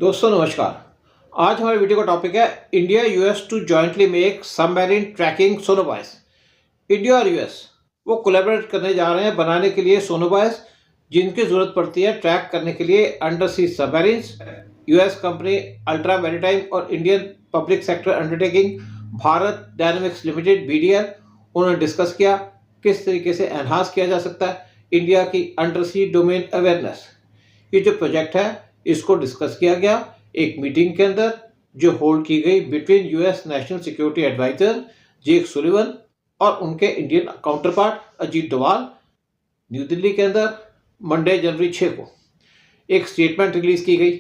दोस्तों नमस्कार। आज हमारे वीडियो का टॉपिक है India US to jointly make submarine tracking sonobuoys. India और यूएस वो कोलैबोरेट करने जा रहे हैं बनाने के लिए सोनोबायस जिनकी ज़रूरत पड़ती है ट्रैक करने के लिए under sea submarines. US company Ultra Maritime और Indian public sector undertaking Bharat Dynamics Limited BDL उन्होंने डिस्कस किया किस तरीके से एनहांस किया जा सकता है इंडिया की अंडर सी डोमेन अवेयरनेस। ये जो प्रोजेक्ट है इसको डिस्कस किया गया एक मीटिंग के अंदर जो होल्ड की गई between US national security adviser Jake Sullivan और उनके Indian counterpart Ajit Doval New Delhi के अंदर मंडे जनवरी 6 को। एक स्टेटमेंट रिलीज की गई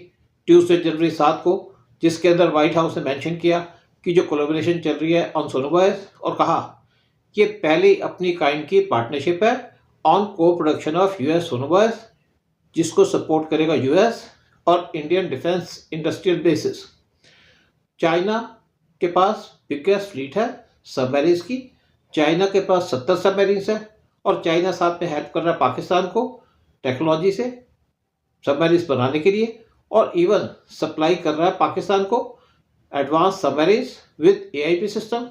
ट्यूसडे जनवरी 7 को जिसके अंदर व्हाइट हाउस ने मेंशन किया कि जो कोलैबोरेशन चल रही है ऑन सोनोबायस और कहा कि पहली अपनी काइंड की पार्टनरशिप है ऑन को प्रोडक्शन ऑफ यूएस सोनोबायस जिसको सपोर्ट करेगा यूएस और Indian defence industrial basis. China के पास बिगेस्ट फ्लीट है सबमरीन्स की। चाइना के पास 70 सबमरीन्स है और चाइना साथ में हेल्प कर रहा है पाकिस्तान को टेक्नोलॉजी से सबमरीन्स बनाने के लिए और इवन सप्लाई कर रहा है पाकिस्तान को advance submarines with AIP system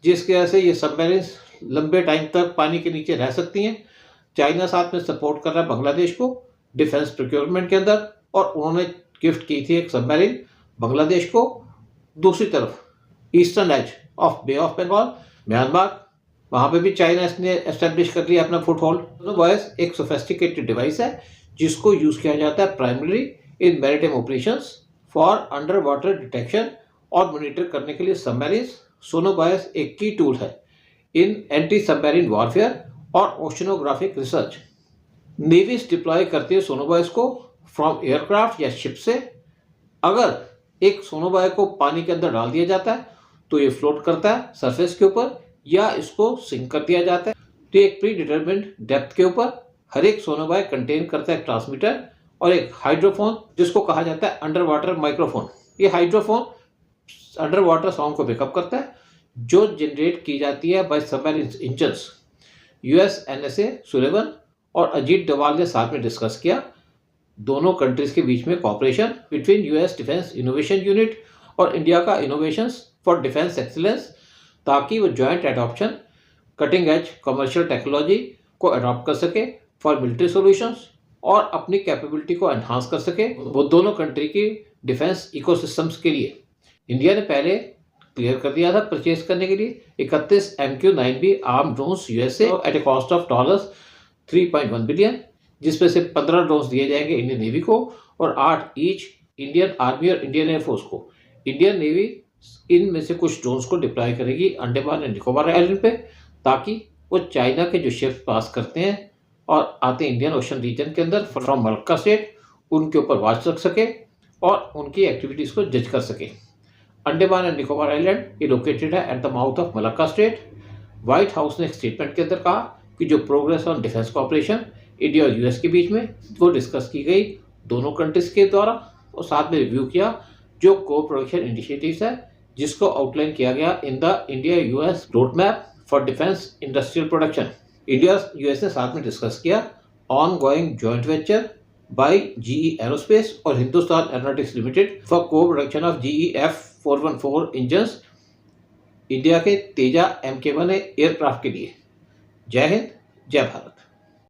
जिसकी वजह से ये सबमरीन्स लंबे टाइम तक पानी के नीचे रह सकती हैं। चाइना साथ में सपोर्ट कर रहा है बांग्लादेश को डिफेंस प्रोक्योरमेंट के अंदर और उन्होंने गिफ्ट की थी एक सबमरीन बांग्लादेश को। दूसरी तरफ eastern edge of Bay of Bengal Myanmar वहाँ पे भी चाइना इसने एस्टेब्लिश कर लिया अपना फुट होल्ड। सोनोबायस एक सोफेस्टिकेटेड डिवाइस है जिसको यूज़ किया जाता है primary in maritime operations for under water detection और मॉनिटर करने के लिए सबमरीन्स। सोनोबायस एक की टूल है इन एंटी सबमरीन वॉरफेयर और ओशनोग्राफिक रिसर्च। नेवीज डिप्लॉय करती है सोनोबायस को फ्रॉम एयरक्राफ्ट या शिप से। अगर एक सोनोबाय को पानी के अंदर डाल दिया जाता है तो ये फ्लोट करता है सरफेस के ऊपर या इसको सिंक कर दिया जाता है तो एक प्री डिटरमिन्ड डेप्थ के ऊपर। हर एक सोनोबाय कंटेन करता है एक ट्रांसमीटर और एक हाइड्रोफोन जिसको कहा जाता है अंडर वाटर माइक्रोफोन। ये हाइड्रोफोन अंडर वाटर साउंड को पिकअप करता है जो जनरेट की जाती है by submarine engines. US NSA Sullivan और अजीत डोवाल ने साथ में डिस्कस किया दोनों कंट्रीज के बीच में cooperation between US defence innovation unit और इंडिया का इनोवेशंस फॉर डिफेंस एक्सीलेंस ताकि वो joint adoption cutting edge commercial technology को अडॉप्ट कर सके फॉर मिलिट्री सॉल्यूशंस और अपनी कैपेबिलिटी को एनहांस कर सके वो दोनों कंट्री की डिफेंस इकोसिस्टम्स के लिए। इंडिया ने पहले क्लियर कर दिया था परचेज करने के लिए 31 MQ-9B armed drones USA at a cost of $3.1 billion जिसमें से 15 ड्रोन्स दिए जाएंगे इंडियन नेवी को और 8 ईच इंडियन आर्मी और इंडियन एयरफोर्स को। इंडियन नेवी इनमें से कुछ ड्रोन्स को डिप्लॉय करेगी अंडमान एंड निकोबार आइलैंड पे ताकि वो चाइना के जो शिप्स पास करते हैं और आते हैं इंडियन ओशन रीजन के अंदर फ्रॉम मलक्का स्टेट उनके ऊपर वॉच रख सके और उनकी एक्टिविटीज़ को जज कर सके। अंडमान एंड निकोबार आइलैंड ये लोकेटेड है at the mouth of Malacca state. White house ने एक स्टेटमेंट के अंदर कहा कि जो progress on defence cooperation India और यूएस के बीच में वो डिस्कस की गई दोनों कंट्रीज के द्वारा और साथ में रिव्यू किया जो को प्रोडक्शन इनिशिएटिव्स है जिसको आउटलाइन किया गया in the India US road map for defence industrial production. India US ने साथ में डिस्कस किया ongoing joint venture by GE aerospace और Hindustan Aeronautics Limited for co production of GE F414 engines India के Tejas MK1 aircraft के लिए। जय हिंद जय भारत।